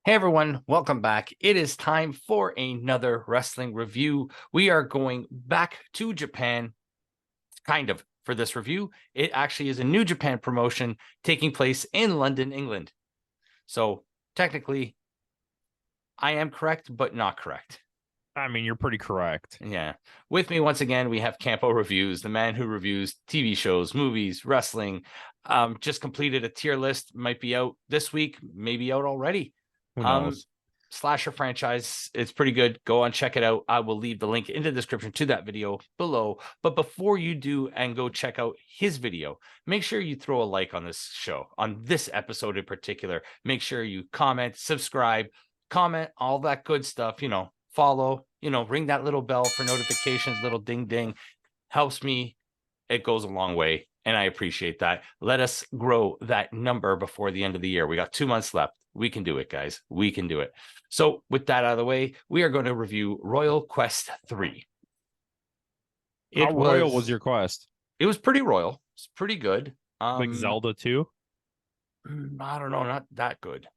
Hey everyone, welcome back. It is time for another wrestling review. We are going back to Japan, kind of, for this review. It actually is a New Japan promotion taking place in London, England. So technically, I am correct, but not correct. I mean, you're pretty correct. Yeah. With me once again, we have Campo.Reviews, the man who reviews TV shows, movies, wrestling. Just completed a tier list, might be out this week, maybe out already. Who knows? Slasher franchise. It's pretty good. Go on, check it out. I will leave the link in the description to that video below. But before you do and go check out his video, make sure you throw a like on this show, on this episode in particular. Make sure you comment, subscribe, comment, all that good stuff. Follow, ring that little bell for notifications, little ding ding. Helps me. It goes a long way. And I appreciate that. Let us grow that number before the end of the year. We got 2 months left. We can do it, guys. We can do it. So with that out of the way, we are going to review Royal Quest 3. How royal was your quest? It was pretty royal. It's pretty good. Like Zelda 2? I don't know. Not that good.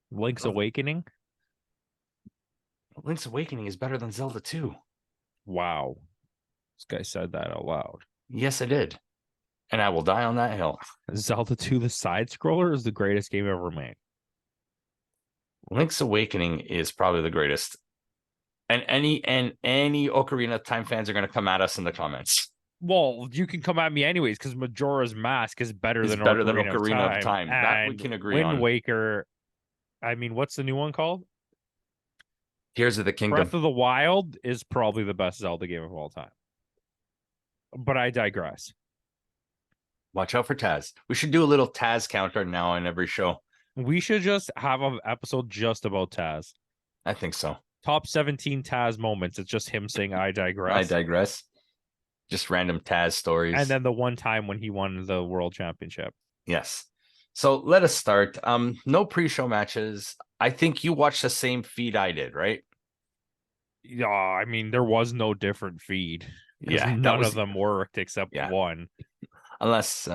Link's Awakening? Link's Awakening is better than Zelda 2. Wow. This guy said that out loud. Yes, I did. And I will die on that hill. Zelda 2, the side scroller, is the greatest game ever made. Link's Awakening is probably the greatest. And any Ocarina of Time fans are going to come at us in the comments. Well, you can come at me anyways, because Majora's Mask is better than Ocarina of Time. That we can agree on. Wind Waker, I mean, what's the new one called? Tears of the Kingdom. Breath of the Wild is probably the best Zelda game of all time. But I digress. Watch out for Taz. We should do a little Taz counter now in every show. We should just have an episode just about Taz. I think so. Top 17 Taz moments. It's just him saying, I digress. I digress. Just random Taz stories. And then the one time when he won the world championship. Yes. So let us start. No pre-show matches. I think you watched the same feed I did, right? Yeah, I mean, there was no different feed. Yeah, none of them worked except one. Unless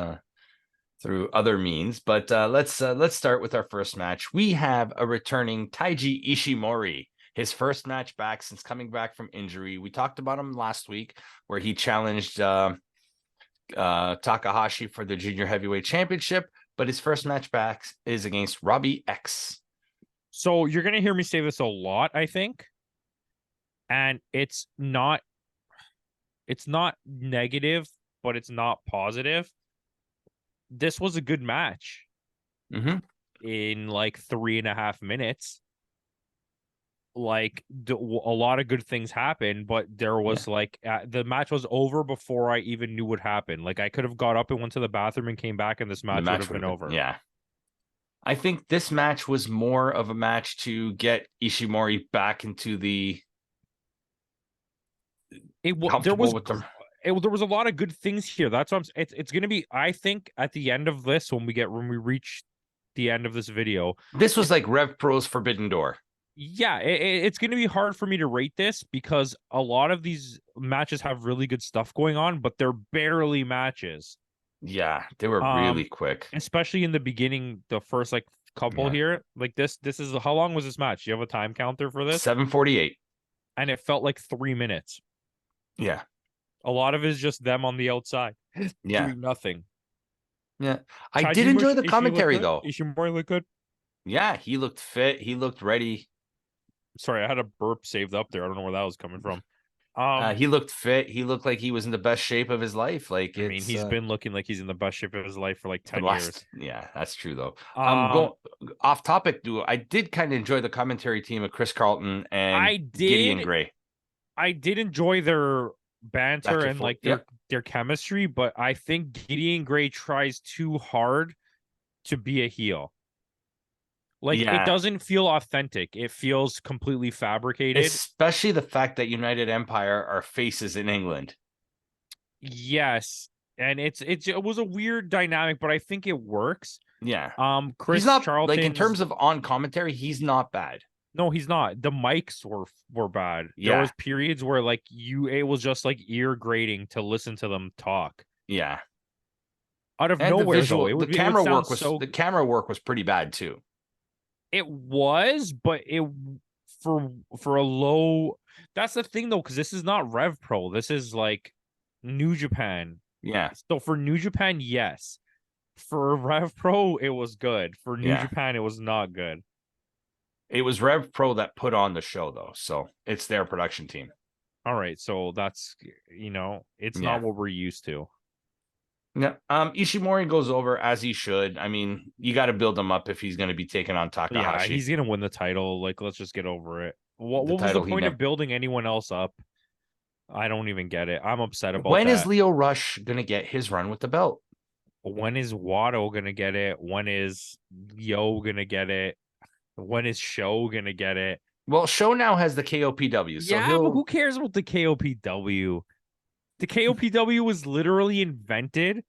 through other means. But let's start with our first match. We have a returning Taiji Ishimori, his first match back since coming back from injury. We talked about him last week where he challenged Takahashi for the junior heavyweight championship, but his first match back is against Robbie X. So you're going to hear me say this a lot, I think. And it's not negative, but it's not positive. This was a good match in like 3.5 minutes. Like a lot of good things happened, but there was the match was over before I even knew what happened. Like I could have got up and went to the bathroom and came back, and this match would have been over. Yeah. I think this match was more of a match to get Ishimori back into the. There was a lot of good things here. That's what it's going to be. I think at the end of this, when we reach the end of this video, this was like Rev Pro's Forbidden Door. Yeah, it's going to be hard for me to rate this because a lot of these matches have really good stuff going on, but they're barely matches. Yeah, they were really quick, especially in the beginning. The first couple here, like this is how long was this match? You have a time counter for this? 7:48, and it felt like 3 minutes. Yeah, a lot of it is just them on the outside, doing nothing. Yeah, I did enjoy the commentary though. Ishimori looked good. Yeah, he looked fit. He looked ready. Sorry, I had a burp saved up there. I don't know where that was coming from. He looked fit. He looked like he was in the best shape of his life. Like, I mean, he's been looking like he's in the best shape of his life for like 10 years. Yeah, that's true though. Go off topic. I did kind of enjoy the commentary team of Chris Carlton and Gideon Gray. I did enjoy their banter and their chemistry, but I think Gideon Gray tries too hard to be a heel. It doesn't feel authentic. It feels completely fabricated. Especially the fact that United Empire are faces in England. Yes. And it was a weird dynamic, but I think it works. Yeah. Chris Charlton, in terms of on commentary, he's not bad. No, he's not. The mics were bad. Yeah. There was periods where it was just ear grating to listen to them talk. Yeah. Out of nowhere, the camera work was pretty bad too. It was, but it for a low. That's the thing though, because this is not Rev Pro. This is like New Japan. Yeah. So for New Japan, yes. For Rev Pro, it was good. For New Yeah. Japan, it was not good. It was Rev Pro that put on the show, though. So it's their production team. All right. So that's, it's Yeah. not what we're used to. Yeah. Ishimori goes over as he should. I mean, you got to build him up if he's going to be taking on Yeah, Takahashi. he's gonna win the title. Like, let's just get over it. What The was the title he point never. of building anyone else up? I don't even get it. I'm upset about When is that. Leo Rush going to get his run with the belt? When is Watto gonna get it? When is Yo gonna get it? When is Show gonna get it? Well, Show now has the KOPW, so Yeah, but he'll who cares about the KOPW? The KOPW was literally invented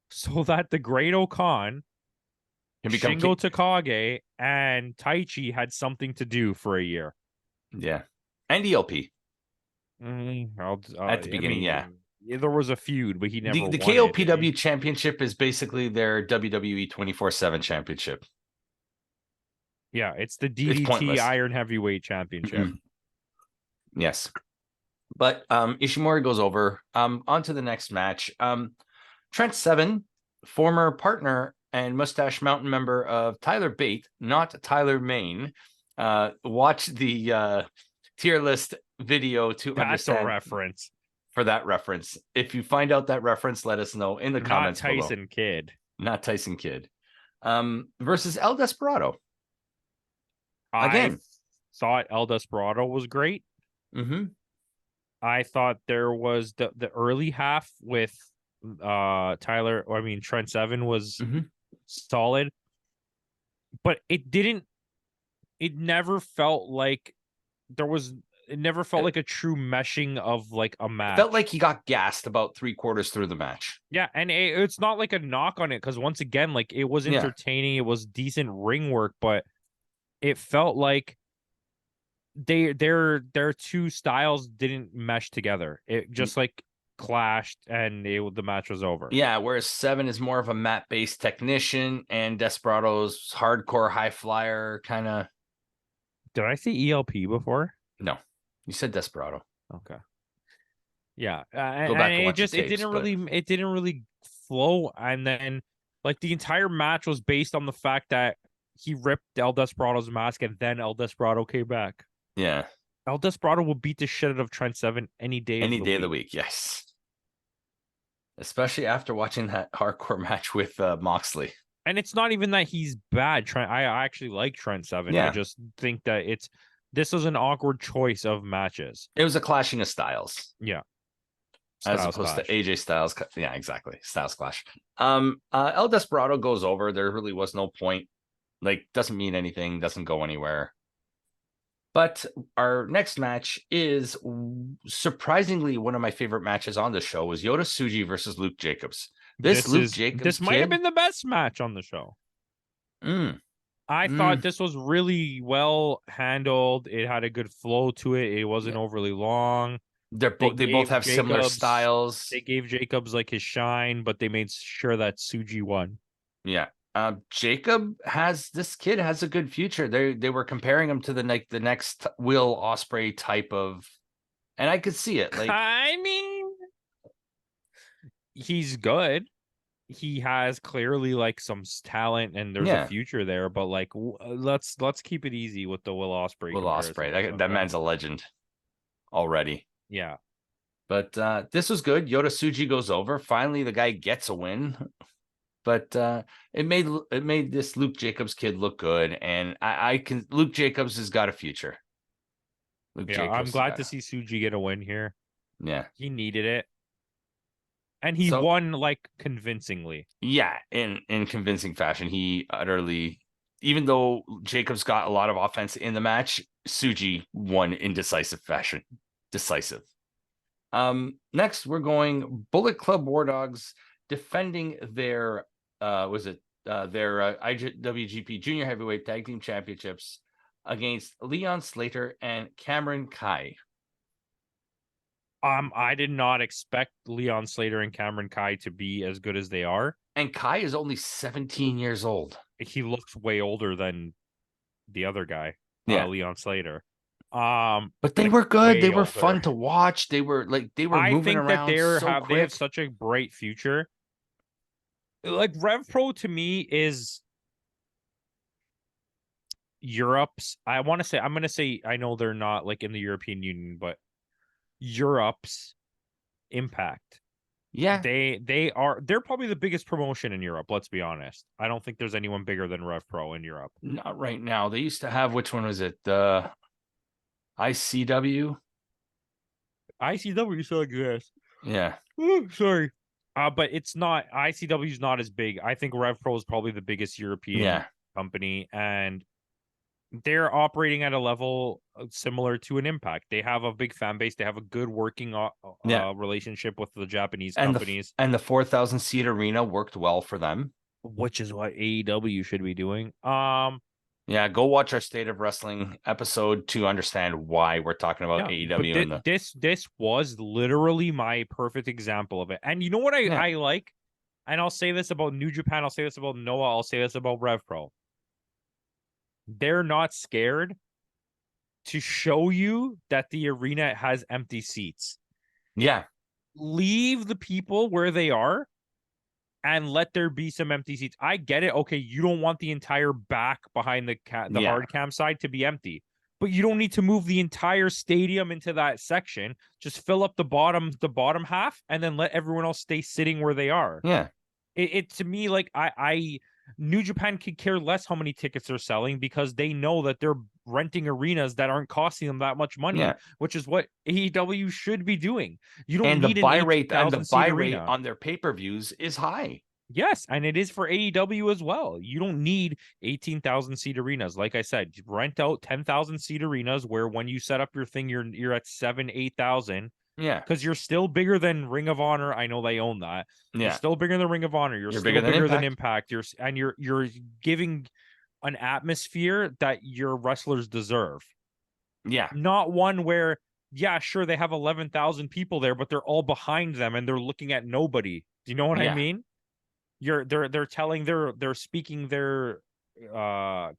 so that the Great Okan, can become. Shingo Takagi, and Taichi had something to do for a year. Yeah, and ELP at the I beginning. mean, Yeah, there was a feud, but he never the won it, did he? KOPW championship is basically their WWE 24/7 championship. Yeah, it's the It's DDT pointless. Iron Heavyweight Championship. Yes. But Ishimori goes over. On to the next match. Trent Seven, former partner and Mustache Mountain member of Tyler Bate, not Tyler Main, watch the tier list video to That's understand a reference. for that reference. If you find out that reference, let us know in the comments Not Tyson below. Kidd. Not Tyson Kidd. Versus El Desperado. I thought El Desperado was great. Mm-hmm. I thought there was the early half with Trent Seven was solid, but it never felt like a true meshing of like a match. It felt like he got gassed about 3/4 through the match. Yeah, and it's not like a knock on it, because once again, like, it was entertaining, it was decent ring work, but it felt like their two styles didn't mesh together. It just like clashed, and the match was over. Yeah, whereas Seven is more of a mat-based technician, and Desperado's hardcore high flyer kind of. Did I see ELP before? No, you said Desperado. Okay. Yeah, Go back and watch the tapes, it didn't really flow, and then like the entire match was based on the fact that he ripped El Desperado's mask, and then El Desperado came back. Yeah, El Desperado will beat the shit out of Trent Seven any day of the week. Yes, especially after watching that hardcore match with Moxley. And it's not even that he's bad. I actually like Trent Seven. Yeah. I just think that this is an awkward choice of matches. It was a clashing of styles. Yeah. As opposed to AJ Styles. Yeah, exactly. Styles clash. El Desperado goes over. There really was no point. Like, doesn't mean anything, doesn't go anywhere. But our next match is surprisingly one of my favorite matches on the show was Yota Tsuji versus Luke Jacobs. This might have been the best match on the show. I thought this was really well handled. It had a good flow to it. It wasn't overly long. They both have similar styles. They gave Jacobs like his shine, but they made sure that Tsuji won. Yeah. This kid has a good future. They were comparing him to the next Will Ospreay type of, and I could see it. Like, I mean, he's good. He has clearly like some talent, and there's a future there. But like, let's keep it easy with the Will Ospreay. Will Ospreay, that man's a legend already. Yeah. But this was good. Yota Tsuji goes over. Finally, the guy gets a win. But it made this Luke Jacobs kid look good, and Luke Jacobs has got a future. I'm glad to see Tsuji get a win here. Yeah, he needed it, and he won like convincingly. Yeah, in convincing fashion. He utterly, even though Jacobs got a lot of offense in the match, Tsuji won in decisive fashion. Decisive. Next, we're going Bullet Club War Dogs defending their IWGP Junior Heavyweight Tag Team Championships against Leon Slater and Cameron Kai. I did not expect Leon Slater and Cameron Kai to be as good as they are. And Kai is only 17 years old. He looks way older than the other guy, Yeah. Leon Slater. But they like, were good. They way were older. fun to watch. They were I moving think that around so they have quick. such a bright future. Like Rev Pro to me is Europe's. I'm gonna say, I know they're not like in the European Union, but Europe's Impact. Yeah. They're probably the biggest promotion in Europe, let's be honest. I don't think there's anyone bigger than Rev Pro in Europe. Not right now. They used to have, which one was it? The ICW. ICW, so I guess. Yeah. Ooh, sorry. But it's not, ICW's not as big. I think Rev Pro is probably the biggest European company, and they're operating at a level similar to an Impact. They have a big fan base. They have a good working relationship with the Japanese companies, and the 4,000 seat arena worked well for them, which is what AEW should be doing. Yeah, go watch our State of Wrestling episode to understand why we're talking about AEW. But this was literally my perfect example of it. And you know what I like? And I'll say this about New Japan, I'll say this about Noah, I'll say this about Rev Pro. They're not scared to show you that the arena has empty seats. Yeah. Leave the people where they are and let there be some empty seats. I get it. Okay, you don't want the entire back behind the hard cam side to be empty, but you don't need to move the entire stadium into that section. Just fill up the bottom half, and then let everyone else stay sitting where they are. Yeah. It to me, like, I New Japan could care less how many tickets they're selling, because they know that they're renting arenas that aren't costing them that much money, which is what AEW should be doing. You don't need the buy rate arena on their pay-per-views is high. Yes, and it is for AEW as well. You don't need 18,000 seat arenas. Like I said, rent out 10,000 seat arenas where when you set up your thing, you're at 8,000. Yeah, because you're still bigger than Ring of Honor. I know they own that. Yeah, you're still bigger than Ring of Honor. You're still bigger than Impact. You're giving an atmosphere that your wrestlers deserve. Yeah, not one where, yeah, sure, they have 11,000 people there, but they're all behind them and they're looking at nobody. Do you know what I mean? They're speaking their well,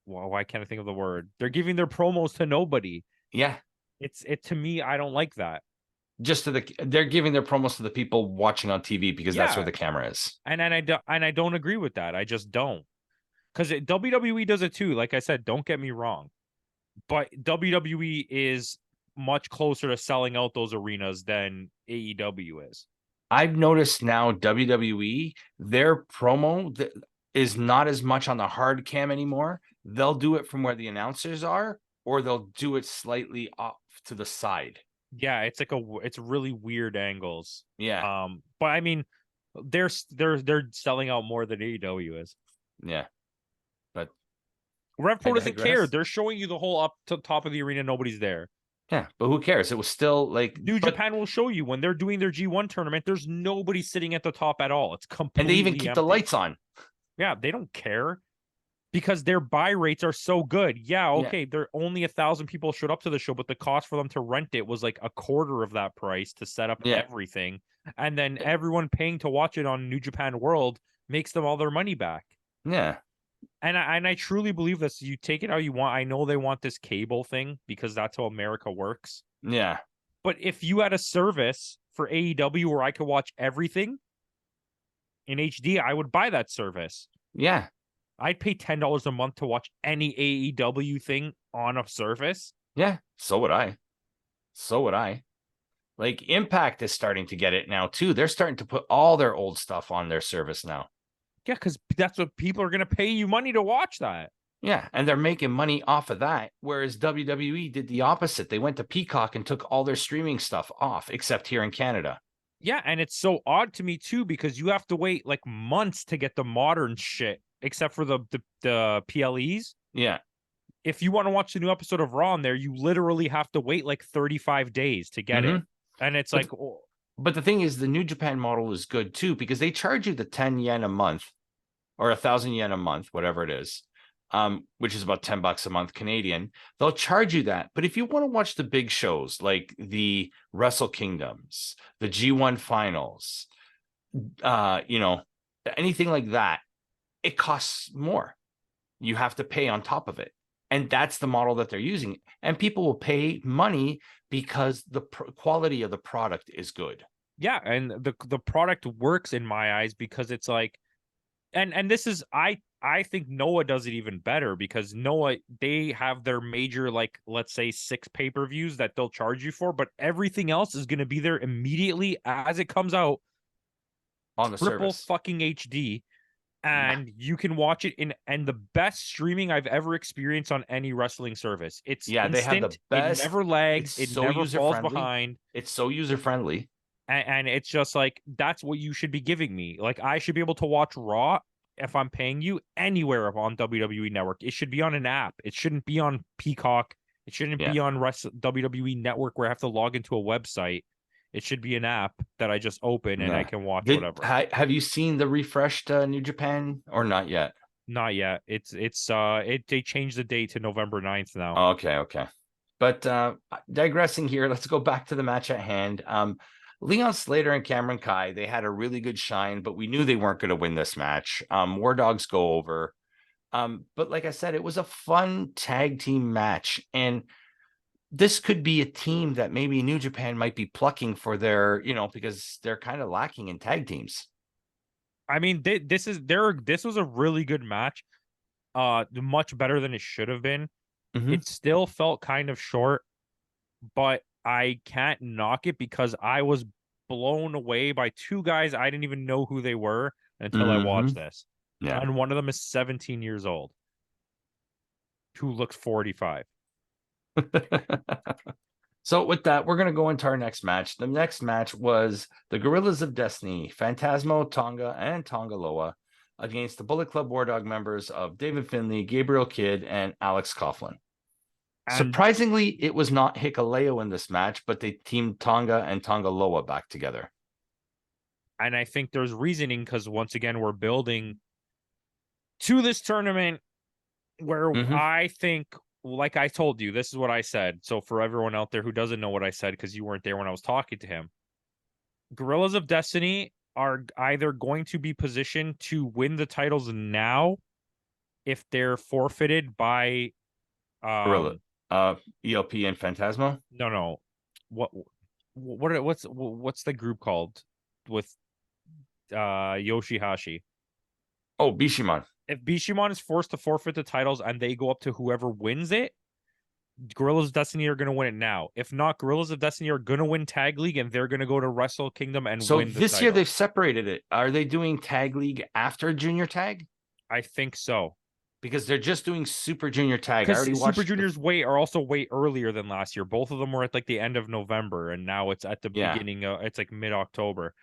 why can't I think of the word? They're giving their promos to nobody. Yeah. To me, I don't like that. They're giving their promos to the people watching on TV because that's where the camera is. And I don't agree with that. I just don't. Because WWE does it too. Like I said, don't get me wrong. But WWE is much closer to selling out those arenas than AEW is. I've noticed now WWE, their promo is not as much on the hard cam anymore. They'll do it from where the announcers are, or they'll do it slightly off to the side. Yeah, it's really weird angles. Yeah. But I mean, they're selling out more than AEW is. Yeah. But Rev Pro doesn't care. They're showing you the whole up to top of the arena. Nobody's there. Yeah, but who cares? It was still like New Japan will show you when they're doing their G1 tournament. There's nobody sitting at the top at all. It's completely and they even keep empty. the lights on. Yeah, they don't care because their buy rates are so good. Yeah, okay, there only 1,000 people showed up to the show, but the cost for them to rent it was like a quarter of that price to set up everything, and then everyone paying to watch it on New Japan World makes them all their money back. Yeah. And I truly believe this. You take it how you want. I know they want this cable thing because that's how America works. Yeah. But if you had a service for AEW where I could watch everything in HD, I would buy that service. Yeah. I'd pay $10 a month to watch any AEW thing on a service. Yeah. So would I. Like Impact is starting to get it now too. They're starting to put all their old stuff on their service now. Yeah, because that's what people are going to pay you money to watch that. Yeah, and they're making money off of that, whereas WWE did the opposite. They went to Peacock and took all their streaming stuff off, except here in Canada. Yeah, and it's so odd to me, too, because you have to wait like months to get the modern shit, except for the PLEs. Yeah. If you want to watch the new episode of Raw on there, you literally have to wait like 35 days to get it. And it's But the thing is, the New Japan model is good, too, because they charge you the 10 yen a month or 1,000 yen a month, whatever it is, which is about $10 a month Canadian. They'll charge you that. But if you want to watch the big shows like the Wrestle Kingdoms, the G1 finals, anything like that, it costs more. You have to pay on top of it. And that's the model that they're using. And people will pay money because the quality of the product is good. Yeah, and the product works in my eyes because it's like, and this is I think Noah does it even better because Noah, they have their major, like, let's say 6 pay-per-views that they'll charge you for, but everything else is going to be there immediately as it comes out On the triple service. fucking HD, and you can watch it in, and the best streaming I've ever experienced on any wrestling service. It's Yeah, they have the instant, it best. never lags, It's it so never user falls friendly. behind. It's so user friendly. And it's just like, that's what you should be giving me. Like, I should be able to watch Raw if I'm paying you anywhere on WWE Network. It should be on an app. It shouldn't be on Peacock. It shouldn't be on WWE Network where I have to log into a website. It should be an app that I just open and I can watch whatever. Have you seen the refreshed New Japan or not yet? Not yet. They changed the date to November 9th now. Okay. But digressing here, let's go back to the match at hand. Leon Slater and Cameron Kai, they had a really good shine, but we knew they weren't going to win this match. War Dogs go over. But like I said, it was a fun tag team match. And this could be a team that maybe New Japan might be plucking for their, because they're kind of lacking in tag teams. I mean, this was a really good match. Much better than it should have been. Mm-hmm. It still felt kind of short, but I can't knock it because I was blown away by 2 guys I didn't even know who they were until I watched this. Yeah. And one of them is 17 years old, who looks 45. So with that, we're going to go into our next match. The next match was the Gorillas of Destiny, Phantasmo, Tonga, and Tonga Loa against the Bullet Club War Dog members of David Finlay, Gabriel Kidd, and Alex Coughlin. And surprisingly, it was not Hikuleo in this match, but they teamed Tonga and Tonga Loa back together. And I think there's reasoning because, once again, we're building to this tournament where I think, like I told you, this is what I said. So for everyone out there who doesn't know what I said because you weren't there when I was talking to him, Gorillas of Destiny are either going to be positioned to win the titles now if they're forfeited by ELP and Phantasmo. No. What's the group called with Yoshihashi? Oh, Bishamon. If Bishamon is forced to forfeit the titles and they go up to whoever wins it, Gorillas of Destiny are going to win it now. If not, Gorillas of Destiny are going to win Tag League and they're going to go to Wrestle Kingdom and win the title. So this year they've separated it. Are they doing Tag League after Junior Tag? I think so. Because they're just doing Super Junior Tag. Because Super Junior's are also way earlier than last year. Both of them were at like the end of November, and now it's at the beginning. It's like mid-October.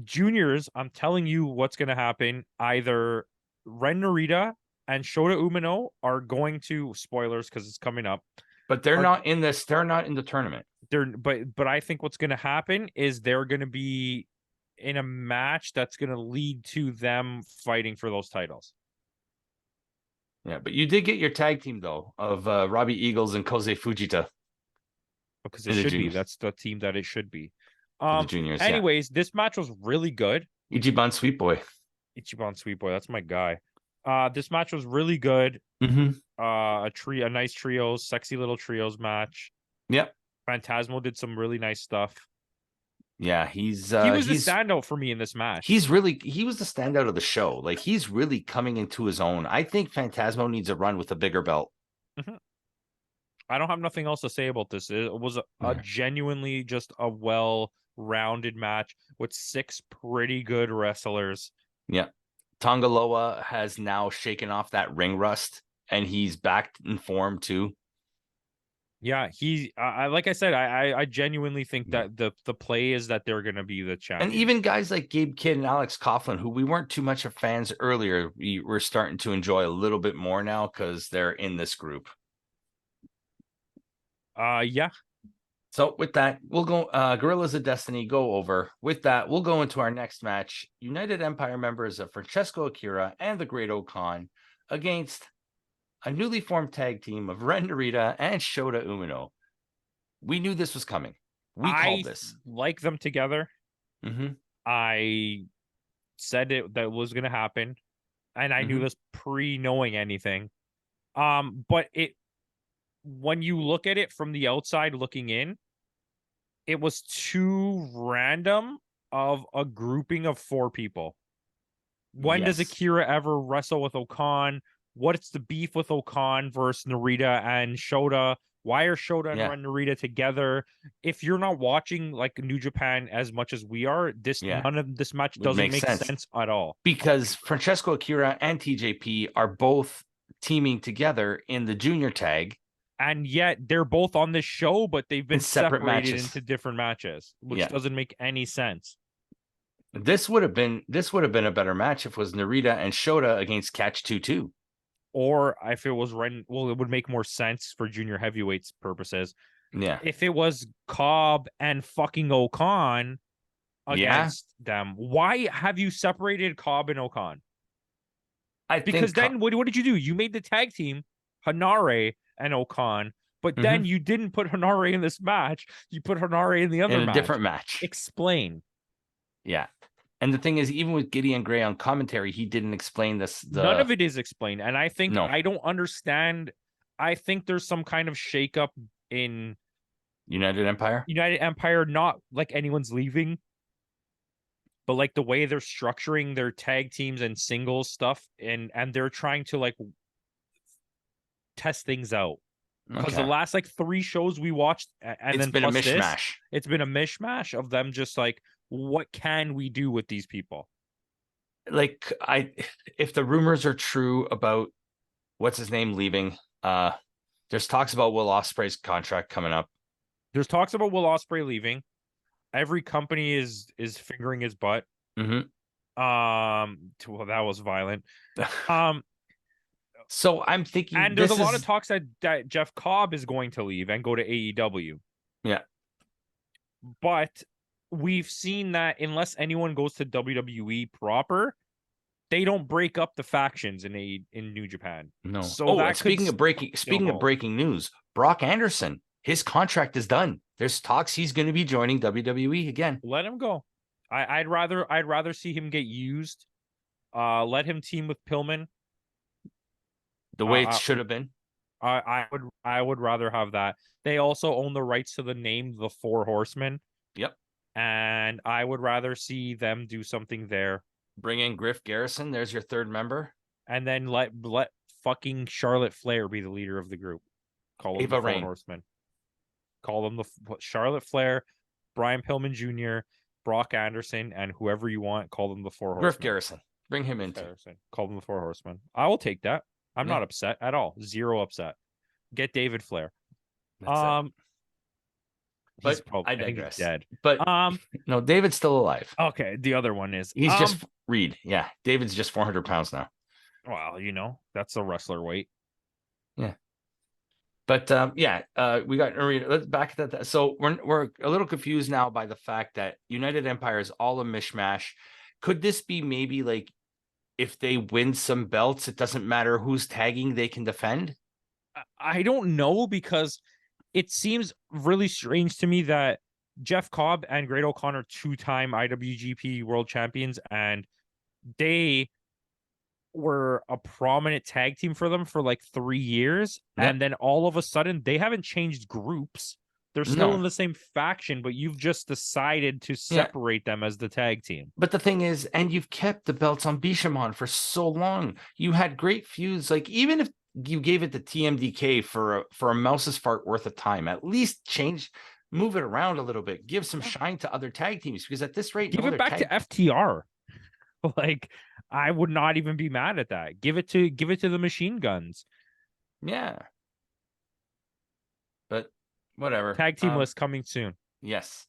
Juniors, I'm telling you what's going to happen. Either Ren Narita and Shota Umino are going to, spoilers because it's coming up, but they're not in this. They're not in the tournament. But I think what's going to happen is they're going to be in a match that's going to lead to them fighting for those titles. Yeah, but you did get your tag team though of Robbie Eagles and Kosei Fujita. Because it should be. That's the team that it should be. The juniors. Anyways, this match was really good. Ichiban Sweet Boy. That's my guy. This match was really good. A nice trios, sexy little trios match. Yep. Phantasmo did some really nice stuff. Yeah, he was the standout for me in this match. He was the standout of the show. Like, he's really coming into his own. I think Phantasmo needs a run with a bigger belt. I don't have nothing else to say about this. It was a genuinely just a well-rounded match with 6 pretty good wrestlers. Yeah. Tonga Loa has now shaken off that ring rust, and he's back in form too. Yeah, like I said, I genuinely think that the play is that they're going to be the champion. And even guys like Gabe Kidd and Alex Coughlin, who we weren't too much of fans earlier, we're starting to enjoy a little bit more now because they're in this group. Yeah. So with that, we'll go Gorillas of Destiny go over. With that, we'll go into our next match. United Empire members of Francesco Akira and the Great Okan against a newly formed tag team of Ren Narita and Shota Umino. We knew this was coming. We called this. Like them together. I said that was going to happen. And I knew this pre-knowing anything. But when you look at it from the outside looking in, it was too random of a grouping of 4 people. When does Akira ever wrestle with Okan? What's the beef with Okan versus Narita and Shota? Why are Shota and Narita together? If you're not watching like New Japan as much as we are, none of this match doesn't make sense at all. Because Francesco Akira and TJP are both teaming together in the junior tag. And yet they're both on this show, but they've been separated matches. Into different matches, which doesn't make any sense. This would have been a better match if it was Narita and Shota against Catch 2-2. Or if it was it would make more sense for junior heavyweights purposes. Yeah. If it was Cobb and fucking Okan against them, why have you separated Cobb and Okan? Because then what did you do? You made the tag team Hanare and Okan, but then you didn't put Hanare in this match. You put Hanare in the other match. Different match. Explain. Yeah. And the thing is, even with Gideon Gray on commentary, he didn't explain this. None of it is explained. And I think I don't understand. I think there's some kind of shakeup in United Empire. Not like anyone's leaving, but like the way they're structuring their tag teams and singles stuff, and they're trying to like test things out. Because the last like 3 shows we watched, and it's been a mishmash. It's been a mishmash of them just like, what can we do with these people? Like, if the rumors are true about what's his name leaving, there's talks about Will Ospreay's contract coming up. There's talks about Will Ospreay leaving. Every company is fingering his butt. Well, that was violent. So I'm thinking, and there's a lot of talks that Jeff Cobb is going to leave and go to AEW. Yeah, but we've seen that unless anyone goes to WWE proper, they don't break up the factions in New Japan. No. So speaking of breaking news, Brock Anderson, his contract is done. There's talks he's going to be joining WWE again. Let him go. I'd rather see him get used. Let him team with Pillman. The way it should have been. I would rather have that. They also own the rights to the name The Four Horsemen. Yep. And I would rather see them do something there. Bring in Griff Garrison. There's your 3rd member. And then let fucking Charlotte Flair be the leader of the group. Call them the Four Horsemen. Call them the Charlotte Flair, Brian Pillman Jr., Brock Anderson, and whoever you want. Call them the Four Horsemen. Griff Garrison. Bring him in. Call them the Four Horsemen. I will take that. I'm not upset at all. 0 upset. Get David Flair. But I digress. He's dead. But no, David's still alive. Okay, the other one is he's just Reed. Yeah, David's just 400 pounds now. Well, that's a wrestler weight. Yeah. But we got. Let's back to that. So we're a little confused now by the fact that United Empire is all a mishmash. Could this be maybe like, if they win some belts, it doesn't matter who's tagging, they can defend? I don't know, because it seems really strange to me that Jeff Cobb and Great O'Connor are 2-time IWGP World Champions, and they were a prominent tag team for them for like 3 years, and then all of a sudden they haven't changed groups. They're still in the same faction, but you've just decided to separate them as the tag team. But the thing is, and you've kept the belts on Bishamon for so long. You had great feuds. Like, even if you gave it to TMDK for a mouse's fart worth of time, at least move it around a little bit. Give some shine to other tag teams, because at this rate, give it back to FTR. Like, I would not even be mad at that. Give it to the Machine Guns. Yeah. But whatever. Tag team list coming soon. Yes.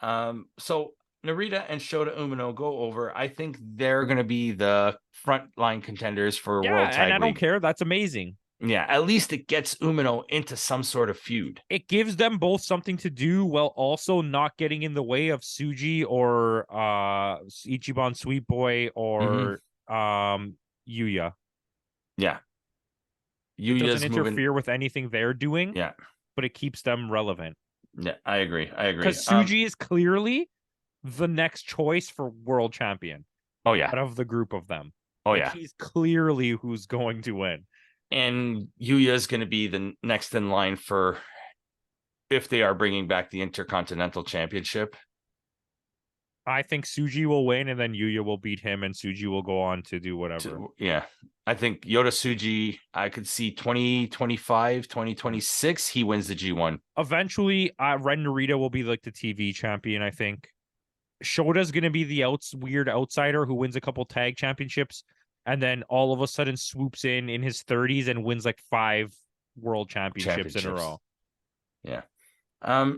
So Narita and Shota Umino go over. I think they're going to be the frontline contenders for World Tag League. I don't care. That's amazing. Yeah, at least it gets Umino into some sort of feud. It gives them both something to do while also not getting in the way of Tsuji or Ichiban Sweet Boy or Yuya. Yeah. It doesn't interfere with anything they're doing. Yeah. But it keeps them relevant. Yeah, I agree. Because Tsuji is clearly the next choice for world champion. Oh, yeah. Out of the group of them. Oh, yeah. He's clearly who's going to win. And Yuya is going to be the next in line for if they are bringing back the Intercontinental Championship. I think Tsuji will win, and then Yuya will beat him, and Tsuji will go on to do whatever. I think Yota Tsuji, I could see 2025, 2026, he wins the G1. Eventually, Ren Narita will be like the TV champion, I think. Shota's going to be the weird outsider who wins a couple tag championships, and then all of a sudden swoops in his 30s and wins like 5 world championships in a row. Yeah.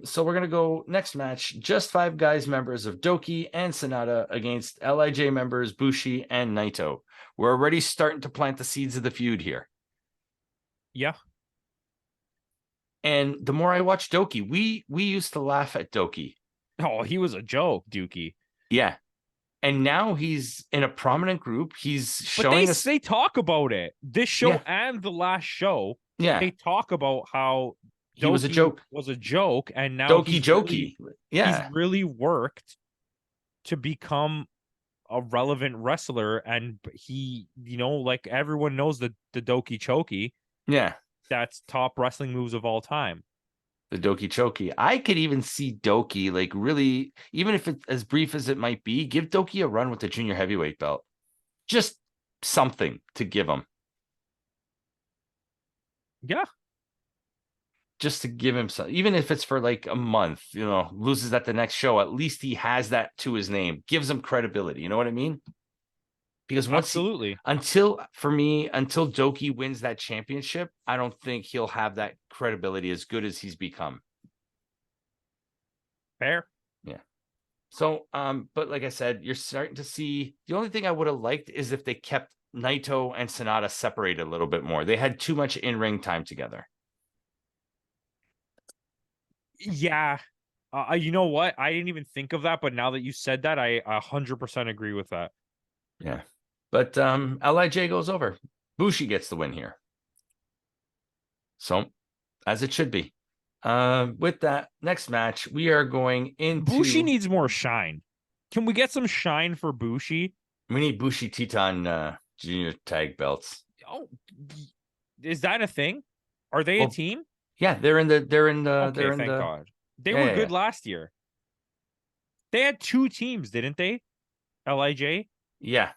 So we're gonna go next match. Just 5 guys members of Doki and Sonata against LIJ members Bushi and Naito. We're already starting to plant the seeds of the feud here. Yeah. And the more I watch Doki, we used to laugh at Doki. Oh, he was a joke, Dookie. Yeah. And now he's in a prominent group. He's showing us. They talk about it. This show and the last show. Yeah. They talk about how he was a joke. And now Doki Jokey. He's really worked to become a relevant wrestler, and he, like everyone knows the Doki Chokey. Yeah. That's top wrestling moves of all time. The Doki Chokey. I could even see Doki, like, really, even if it's as brief as it might be, give Doki a run with the junior heavyweight belt. Just something to give him. Yeah. Just to give him some, even if it's for like a month, loses at the next show, at least he has that to his name, gives him credibility. You know what I mean? Because until Doki wins that championship, I don't think he'll have that credibility as good as he's become. Fair. Yeah. So, but like I said, you're starting to see, the only thing I would have liked is if they kept Naito and Sonata separated a little bit more. They had too much in-ring time together. Yeah. You know what? I didn't even think of that, but now that you said that, I 100% agree with that. Yeah. But LIJ goes over. Bushi gets the win here. So, as it should be. With that next match, we are going into... Bushi needs more shine. Can we get some shine for Bushi? We need Bushi Titan junior tag belts. Oh, is that a thing? Are they a team? Yeah, they're in the. Okay, thank God. They were good last year. They had 2 teams, didn't they? LIJ. Yeah.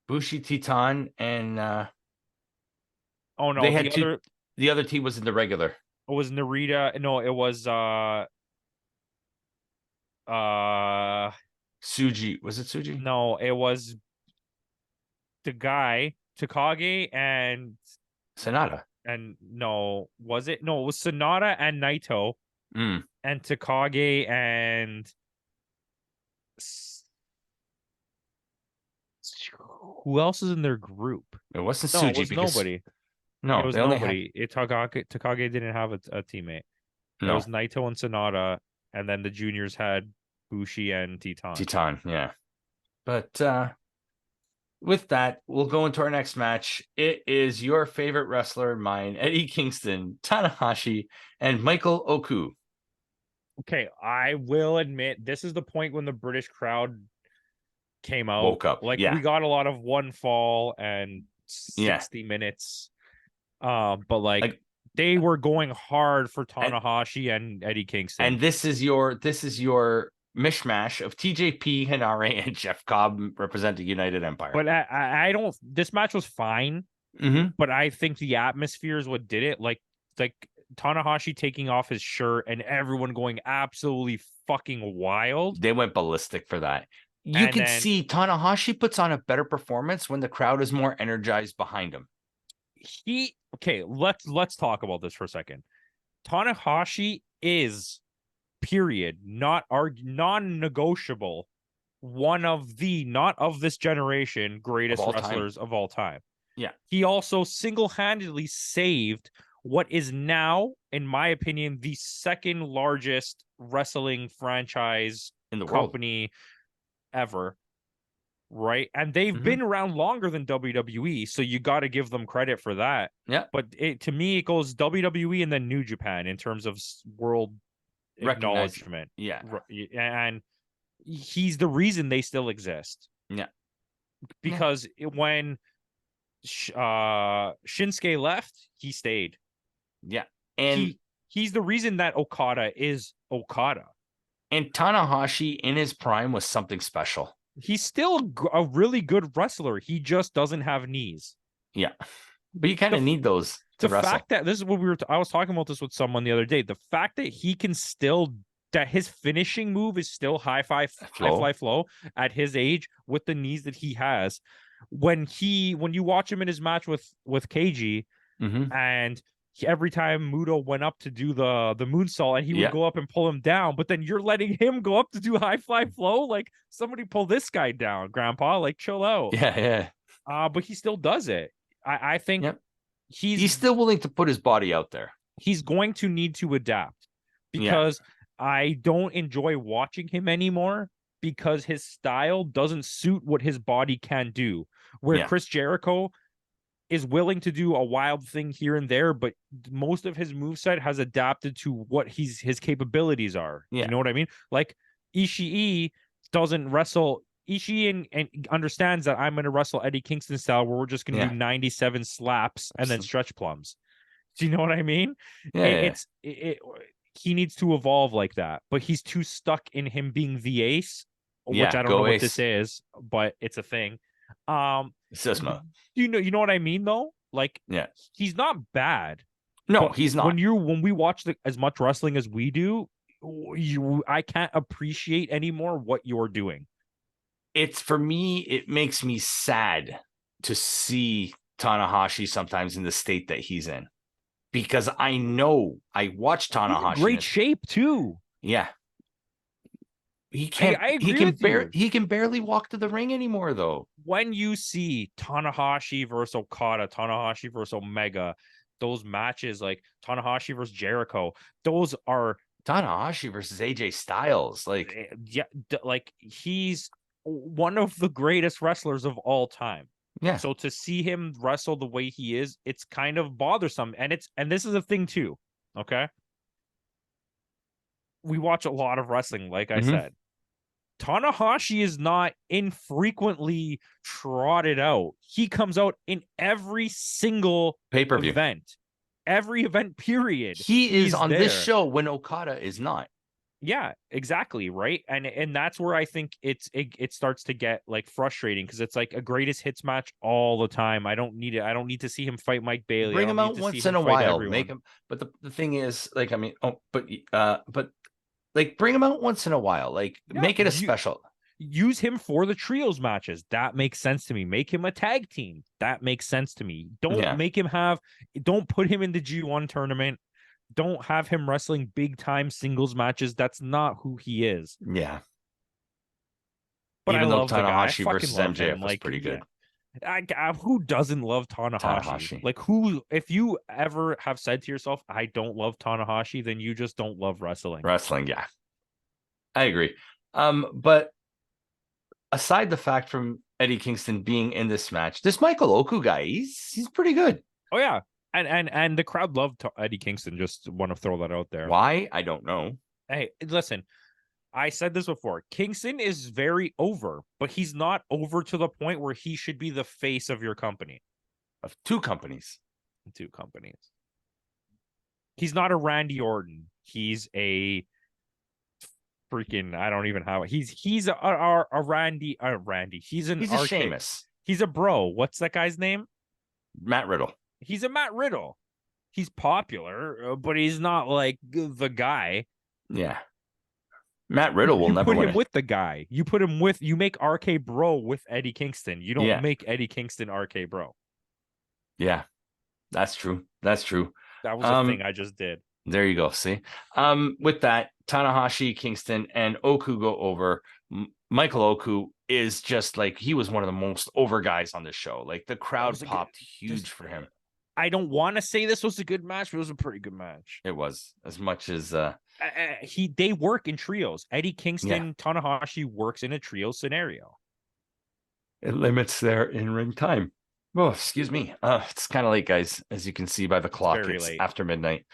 Bushi Titan and. Oh no, they had the other team was in the regular. It was Narita. No, it was Tsuji. Was it Tsuji? No, it was the guy Takagi and Sonata. And no, was it? No, it was Sonata and Naito and Takagi and who else is in their group? It wasn't Tsuji. It was nobody. No, it was nobody. Takagi didn't have a teammate. No. It was Naito and Sonata, and then the juniors had Bushi and Titan. Yeah. But with that, we'll go into our next match. It is your favorite wrestler, mine, Eddie Kingston, Tanahashi, and Michael Oku. Okay, I will admit this is the point when the British crowd came out. Woke up. We got a lot of one fall and 60 minutes. But they were going hard for Tanahashi and Eddie Kingston. And this is your mishmash of TJP, Hinare, and Jeff Cobb representing United Empire. But I don't. This match was fine, but I think the atmosphere is what did it. Like Tanahashi taking off his shirt and everyone going absolutely fucking wild. They went ballistic for that. You can see Tanahashi puts on a better performance when the crowd is more energized behind him. Let's talk about this for a second. Tanahashi is, period, non-negotiable, one of the, not of this generation, greatest wrestlers of all time. Yeah. He also single-handedly saved what is now, in my opinion, the second largest wrestling franchise in the company ever. Right. And they've been around longer than WWE. So you got to give them credit for that. Yeah. But to me, it goes WWE and then New Japan in terms of world acknowledgement. Yeah. And he's the reason they still exist. Yeah. Because when Shinsuke left, he stayed. Yeah. And he's the reason that Okada is Okada. And Tanahashi in his prime was something special. He's still a really good wrestler. He just doesn't have knees. Yeah. But you kind of need those to wrestle. The fact that this is what I was talking about this with someone the other day. The fact that he can still, that his finishing move is still high fly flow at his age with the knees that he has. When you watch him in his match with KG, and every time Muto went up to do the moonsault and he would go up and pull him down, but then you're letting him go up to do high fly flow. Like, somebody pull this guy down, Grandpa. Like, chill out. Yeah. But he still does it. I think he's still willing to put his body out there. He's going to need to adapt, because I don't enjoy watching him anymore, because his style doesn't suit what his body can do. Where Chris Jericho is willing to do a wild thing here and there, but most of his moveset has adapted to what his capabilities are. You know what I mean? Like, Ishii doesn't wrestle. Ishii and understands that I'm going to wrestle Eddie Kingston style, where we're just going to do 97 slaps and then stretch plums. Do you know what I mean? He needs to evolve like that, but he's too stuck in him being the ace, which I don't know what this is, but it's a thing. Sisma. You know what I mean, though? Like, he's not bad. No, he's not. When we watch as much wrestling as we do, I can't appreciate anymore what you're doing. For me, it makes me sad to see Tanahashi sometimes in the state that he's in, because I watch Tanahashi. He's in great shape too. Yeah. He can't. He can barely walk to the ring anymore, though. When you see Tanahashi versus Okada, Tanahashi versus Omega, those matches like Tanahashi versus Jericho, those are Tanahashi versus AJ Styles. Like, he's one of the greatest wrestlers of all time. Yeah. So to see him wrestle the way he is, it's kind of bothersome. And this is a thing too. Okay. We watch a lot of wrestling, like I said. Tanahashi is not infrequently trotted out. He comes out in every single pay-per-view event, every event period. He's on there. This show when Okada is not. Yeah, exactly. Right. And that's where I think it starts to get like frustrating, because it's like a greatest hits match all the time. I don't need it. I don't need to see him fight Mike Bailey. Bring him out once in a while. Make him. But the thing is, like, I mean, like, bring him out once in a while. Like, make it a special. Use him for the trios matches. That makes sense to me. Make him a tag team. That makes sense to me. Don't put him in the G1 tournament. Don't have him wrestling big time singles matches. That's not who he is. Yeah. But even though Tanahashi versus MJF was pretty good. Who doesn't love Tanahashi? Like, if you ever have said to yourself, I don't love Tanahashi, then you just don't love wrestling. Yeah. I agree. But aside the fact from Eddie Kingston being in this match, this Michael Oku guy, he's pretty good. Oh yeah. And the crowd loved Eddie Kingston. Just want to throw that out there. Why? I don't know. Hey, listen, I said this before. Kingston is very over, but he's not over to the point where he should be the face of your company. Of two companies. He's not a Randy Orton. He's a freaking, I don't even have it. He's a Randy. He's a Sheamus. He's a bro. What's that guy's name? Matt Riddle. He's a Matt Riddle. He's popular, but he's not like the guy. Yeah. Matt Riddle will never put win him with the guy. You make RK Bro with Eddie Kingston. You don't make Eddie Kingston RK Bro. Yeah. That's true. That was a thing I just did. There you go. See? With that, Tanahashi, Kingston, and Oku go over. Michael Oku is just like, he was one of the most over guys on the show. Like, the crowd popped huge for him. I don't want to say this was a good match, but it was a pretty good match. It was, as much as they work in trios. Eddie Kingston, Tanahashi works in a trio scenario. It limits their in-ring time. Oh, excuse me. It's kind of late, guys. As you can see by the clock, it's after midnight.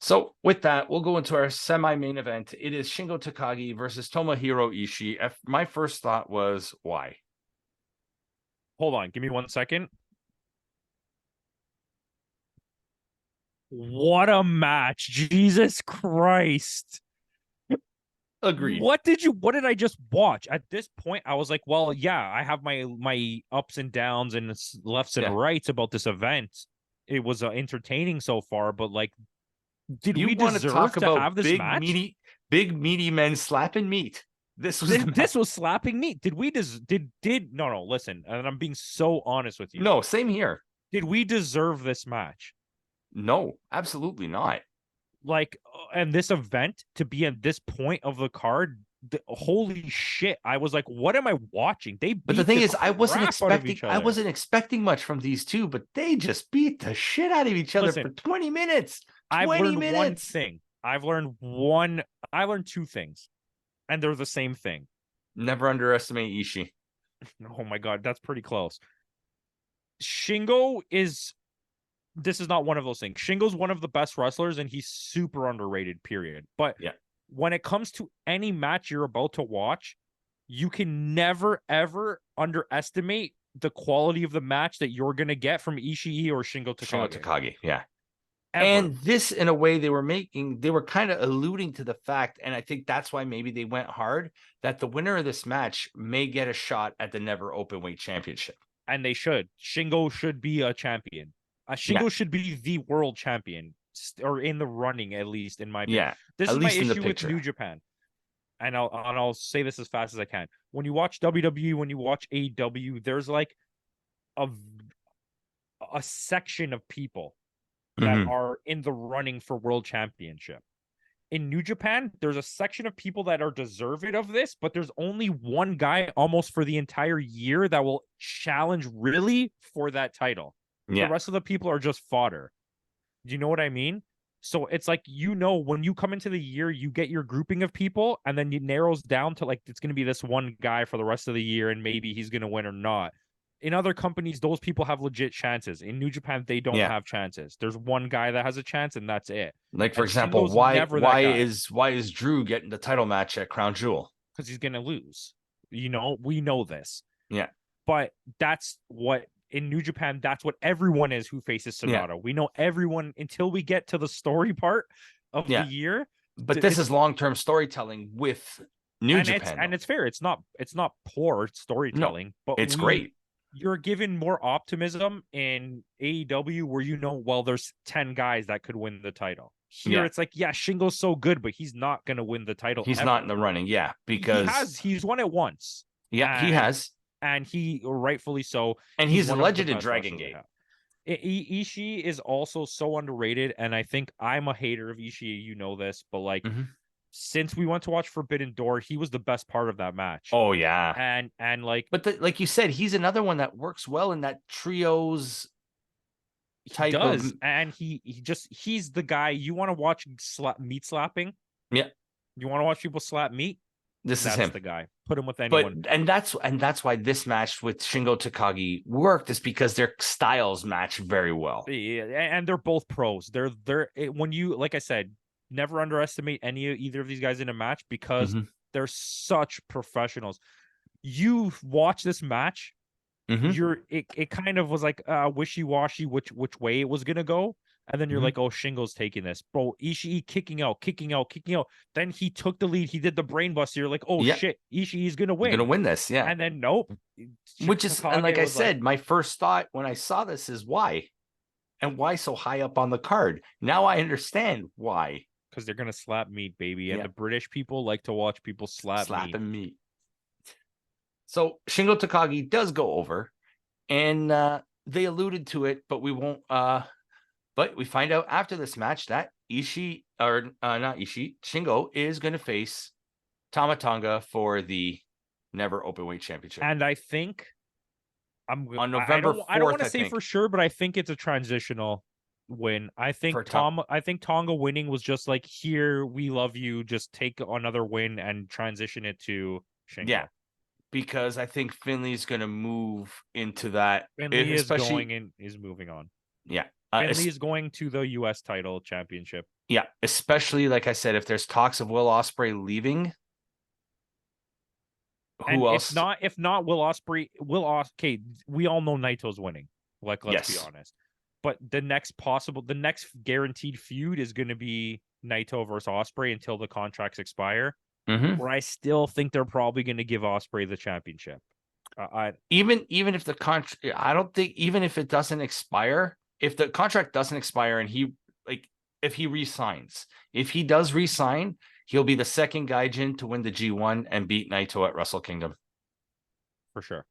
So with that, we'll go into our semi-main event. It is Shingo Takagi versus Tomohiro Ishii. My first thought was, why? Hold on, give me 1 second. What a match. Jesus Christ. Agreed. What did I just watch? At this point, I was like, well, yeah, I have my ups and downs and lefts and rights about this event. It was entertaining so far, but like, did we deserve to have this match? Big meaty men slapping meat. This was slapping meat. Did we no, listen, and I'm being so honest with you. No, same here. Did we deserve this match? No, absolutely not. Like, and this event to be at this point of the card, holy shit! I was like, what am I watching? But the thing is, I wasn't expecting much from these two, but they just beat the shit out of each other for 20 minutes. I've learned one thing. I've learned two things, and they're the same thing. Never underestimate Ishii. Oh my god, that's pretty close. Shingo is. This is not one of those things. Shingo's one of the best wrestlers, and he's super underrated, period. But when it comes to any match you're about to watch, you can never, ever underestimate the quality of the match that you're going to get from Ishii or Shingo Takagi. Yeah. Ever. And this, in a way, they were kind of alluding to the fact, and I think that's why maybe they went hard, that the winner of this match may get a shot at the Never Openweight Championship. And they should. Shingo should be a champion. Shingo should be the world champion, or in the running, at least, in my opinion. This is my issue with New Japan. And I'll say this as fast as I can. When you watch WWE, when you watch AEW, there's like a section of people that are in the running for world championship. In New Japan, there's a section of people that are deserving of this, but there's only one guy almost for the entire year that will challenge really for that title. The rest of the people are just fodder. Do you know what I mean? So it's like, when you come into the year, you get your grouping of people, and then it narrows down to like, it's going to be this one guy for the rest of the year, and maybe he's going to win or not. In other companies, those people have legit chances. In New Japan, they don't have chances. There's one guy that has a chance, and that's it. Like, for example, why is Drew getting the title match at Crown Jewel? Because he's going to lose. We know this. Yeah. But that's what... In New Japan, that's what everyone is who faces Sonata. We know everyone until we get to the story part of the year. But this is long-term storytelling with New Japan. And it's fair. It's not poor storytelling, but it's great. You're given more optimism in AEW where there's 10 guys that could win the title. Here it's like, Shingo's so good, but he's not going to win the title. He's not in the running, because he's won it once. Yeah, he has. And he rightfully so. And he's a legend in Dragon Gate. Ishii is also so underrated, and I think I'm a hater of Ishii. You know this, but like since we went to watch Forbidden Door, he was the best part of that match. Oh yeah, and like, but like you said, he's another one that works well in that trios type. He does, and he's the guy you want to watch meat slapping. Yeah, you want to watch people slap meat. That's him, the guy. Put him with anyone. But and that's why this match with Shingo Takagi worked, is because their styles match very well. Yeah, and they're both pros. They're when you, like I said, never underestimate either of these guys in a match, because they're such professionals. You watch this match, it kind of was like wishy-washy which way it was gonna go. And then you're like, oh, Shingo's taking this. Bro, Ishii kicking out. Then he took the lead. He did the brain buster. You're like, oh, shit, Ishii's going to win. Going to win this, yeah. And then, nope. Which is, and like I said, my first thought when I saw this is why? And why so high up on the card? Now I understand why. Because they're going to slap meat, baby. And the British people like to watch people slapping meat. So Shingo Takagi does go over. And they alluded to it, but we won't... But we find out after this match that Shingo is going to face Tama Tonga for the Never Openweight Championship. And I think on November 4th, I don't want to say for sure, but I think it's a transitional win. I think Tonga winning was just like, here, we love you. Just take another win and transition it to Shingo. Yeah. Because I think Finley's going to move into that. Finley is moving on. Yeah. Finley is going to the U.S. title championship. Yeah, especially, like I said, if there's talks of Will Ospreay leaving, who else? If not Will Ospreay, okay, we all know Naito's winning. Like, let's be honest. But the next guaranteed feud is going to be Naito versus Osprey until the contracts expire. Where I still think they're probably going to give Osprey the championship. Even if the contract, I don't think, even if it doesn't expire, if the contract doesn't expire and if he resigns, if he does resign, he'll be the second Gaijin to win the G1 and beat Naito at Wrestle Kingdom. For sure.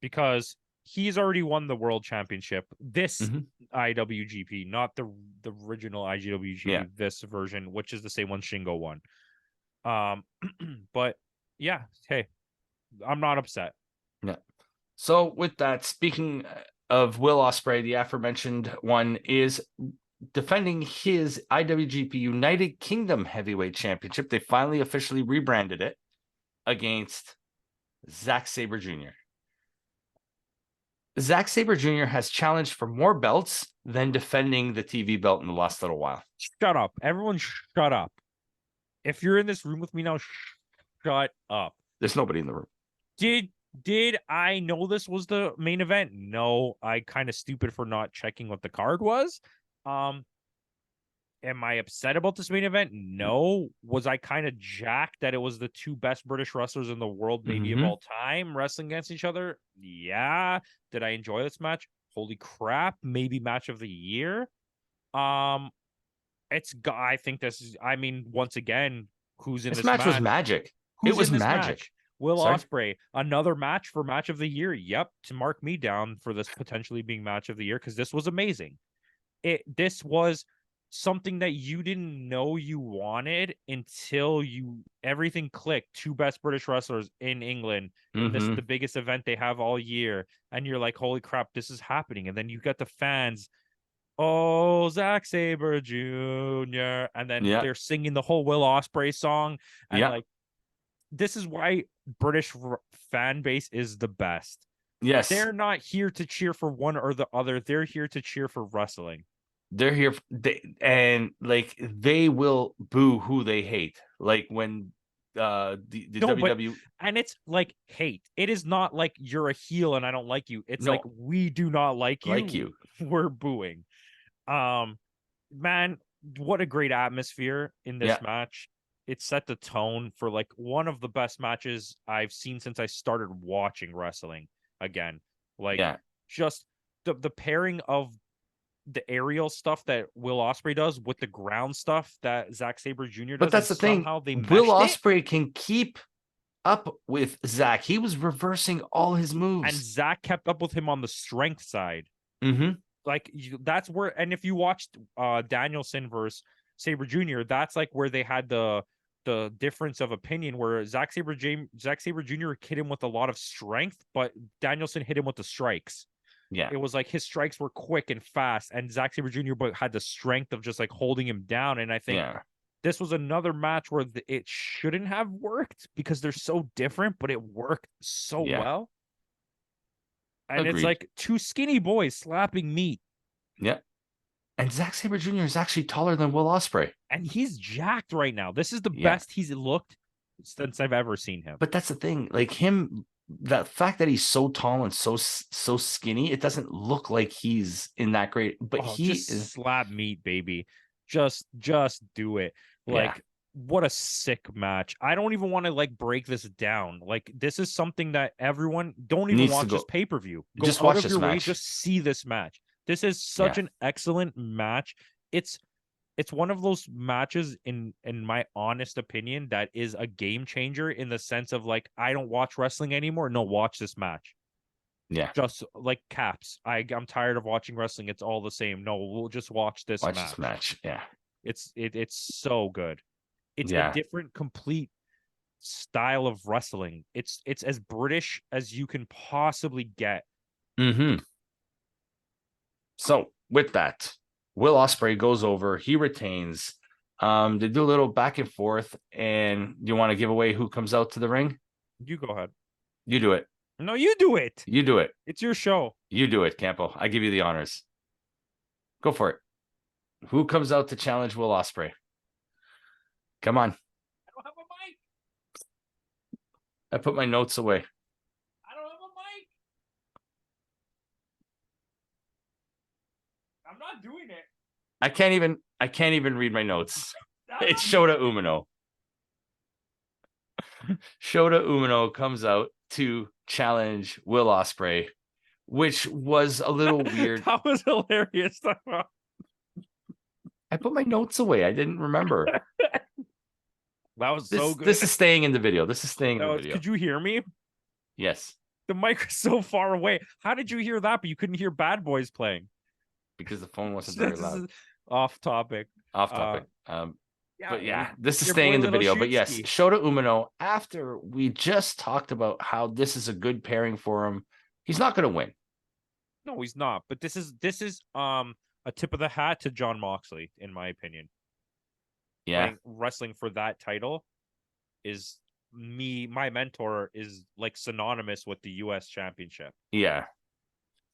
Because he's already won the world championship. This IWGP, not the original IWGP, this version, which is the same one Shingo won. But yeah, hey, I'm not upset. Yeah. So with that, speaking of Will Ospreay, the aforementioned one is defending his IWGP United Kingdom Heavyweight Championship. They finally officially rebranded it against Zack Sabre Jr. Zack Sabre Jr. has challenged for more belts than defending the TV belt in the last little while. Shut up. Everyone shut up. If you're in this room with me now, shut up. There's nobody in the room. Did I know this was the main event? No, I kind of stupid for not checking what the card was. Am I upset about this main event? No. Was I kind of jacked that it was the two best British wrestlers in the world, maybe of all time, wrestling against each other? Yeah. Did I enjoy this match? Holy crap. Maybe match of the year. I think this is, I mean, once again, who's in this match? This match was magic. It was magic. Match? Will Ospreay, another match for match of the year. Yep. To mark me down for this potentially being match of the year, because this was amazing. This was something that you didn't know you wanted until everything clicked. Two best British wrestlers in England. And this is the biggest event they have all year. And you're like, holy crap, this is happening. And then you got the fans. Oh, Zack Sabre Jr. And then they're singing the whole Will Ospreay song. And like, this is why British fan base is the best. Yes. They're not here to cheer for one or the other. They're here to cheer for wrestling. They're here, they will boo who they hate. Like when the WW, and it's like hate. It is not like you're a heel and I don't like you. It's like we do not like you. We're booing. Man, what a great atmosphere in this match. It set the tone for like one of the best matches I've seen since I started watching wrestling again. Like just the pairing of the aerial stuff that Will Ospreay does with the ground stuff that Zack Sabre Jr. does. But that's the thing. Will Ospreay can keep up with Zack. He was reversing all his moves. And Zack kept up with him on the strength side. Like that's where, and if you watched Danielson versus Sabre Jr., that's like where they had the difference of opinion, where Zack Sabre Jr. hit him with a lot of strength, but Danielson hit him with the strikes. Yeah, it was like his strikes were quick and fast, and Zack Sabre Jr. but had the strength of just like holding him down. And I think this was another match where it shouldn't have worked because they're so different, but it worked so well. And it's like two skinny boys slapping meat. Yeah. And Zack Sabre Jr. is actually taller than Will Ospreay. And he's jacked right now. This is the best he's looked since I've ever seen him. But that's the thing. Like him, the fact that he's so tall and so skinny, it doesn't look like he's in that great. But he is slap meat, baby. Just do it. Like what a sick match. I don't even want to like break this down. Like this is something that everyone don't even watch this pay-per-view. Just watch this match. Just see this match. This is such an excellent match. It's one of those matches, in my honest opinion, that is a game changer in the sense of like, I don't watch wrestling anymore. No, watch this match. Yeah. Just like Caps. I'm tired of watching wrestling. It's all the same. No, we'll just watch this match. Watch this match. Yeah. It's so good. It's a different, complete style of wrestling. It's as British as you can possibly get. So with that, Will Ospreay goes over. He retains. They do a little back and forth. And you want to give away who comes out to the ring? You go ahead. You do it. No, you do it. You do it. It's your show. You do it, Campo. I give you the honors. Go for it. Who comes out to challenge Will Ospreay? Come on. I don't have a mic. I put my notes away. I don't have a mic. not doing it. I can't even read my notes. It's Shota Umino. Shota Umino comes out to challenge Will Ospreay, which was a little weird. That was hilarious. I put my notes away. I didn't remember. That was so good. This is staying in the video. This is staying in the video. Could you hear me? Yes. The mic was so far away. How did you hear that, but you couldn't hear Bad Boys playing? Because the phone wasn't very loud. Off topic. But yeah, this is staying in the video. But yes, Shota Umino, after we just talked about how this is a good pairing for him, he's not going to win. No, he's not. But this is a tip of the hat to Jon Moxley, in my opinion. Yeah, wrestling for that title is my mentor is like synonymous with the U.S. Championship. Yeah,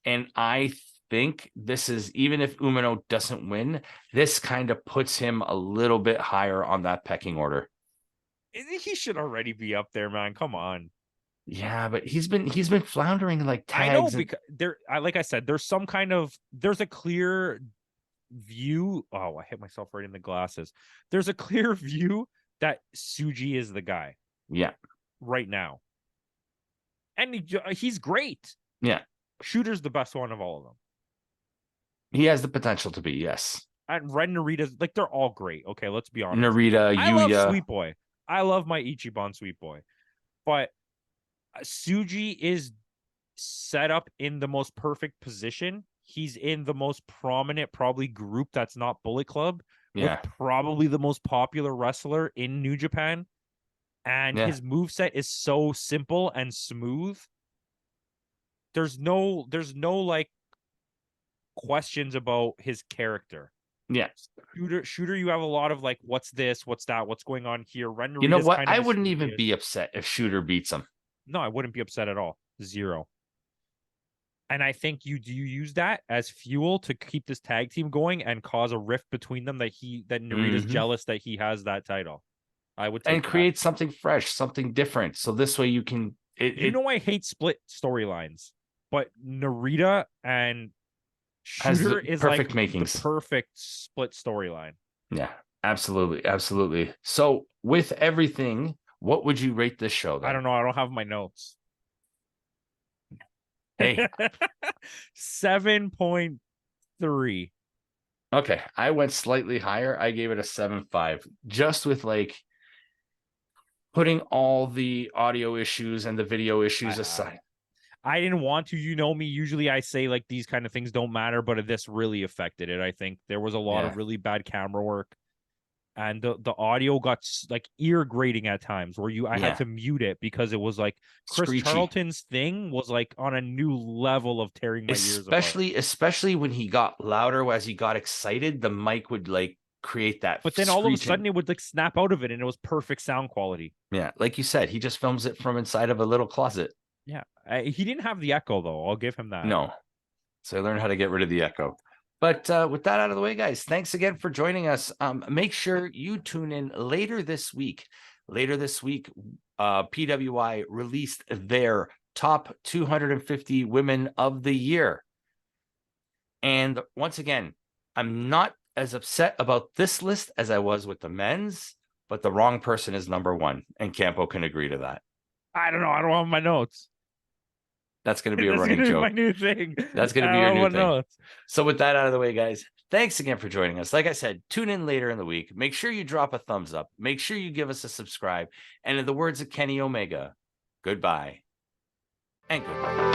and I think this is, even if Umino doesn't win, this kind of puts him a little bit higher on that pecking order. He should already be up there, man. Come on. Yeah, but he's been floundering like tags. I know, because like I said, there's a clear view. Oh, I hit myself right in the glasses. There's a clear view that Tsuji is the guy. Yeah. Right now. And he's great. Yeah. Shooter's the best one of all of them. He has the potential to be, yes. And Ren Narita's, like, they're all great. Okay, let's be honest. Narita, Yuya. I love Sweet Boy. I love my Ichiban Sweet Boy. But Tsuji is set up in the most perfect position. He's in the most prominent, probably, group that's not Bullet Club. Yeah. With probably the most popular wrestler in New Japan. And his moveset is so simple and smooth. There's no like questions about his character. Yeah. Shooter, you have a lot of like, what's this? What's that? What's going on here? You know what? I wouldn't even be upset if Shooter beats him. No, I wouldn't be upset at all. Zero. And I think you use that as fuel to keep this tag team going and cause a rift between them that Narita's jealous that he has that title. I would take create something fresh, something different. So this way you can. I hate split storylines, but Narita and Shooter is perfect like makings. The perfect split storyline. Yeah, absolutely. So with everything, what would you rate this show then? I don't know. I don't have my notes. Hey. 7.3. Okay, I went slightly higher. I gave it a 7.5, just with like putting all the audio issues and the video issues aside. I didn't want to. You know me. Usually I say like these kind of things don't matter, but this really affected it. I think there was a lot of really bad camera work. And the audio got like ear grating at times where I had to mute it because it was like Chris Screechy. Charlton's thing was like on a new level of tearing my ears apart. Especially when he got louder, as he got excited, the mic would like create that. But then all of a sudden it would like snap out of it and it was perfect sound quality. Yeah. Like you said, he just films it from inside of a little closet. Yeah. He didn't have the echo though. I'll give him that. No. So I learned how to get rid of the echo. But with that out of the way, guys, thanks again for joining us. Make sure you tune in later this week. PWI released their top 250 women of the year. And once again, I'm not as upset about this list as I was with the men's, but the wrong person is number one. And Campo can agree to that. I don't know. I don't have my notes. That's going to be a running joke. My new thing. That's going to be your new thing. So with that out of the way, guys, thanks again for joining us. Like I said, tune in later in the week. Make sure you drop a thumbs up. Make sure you give us a subscribe. And in the words of Kenny Omega, goodbye and goodbye.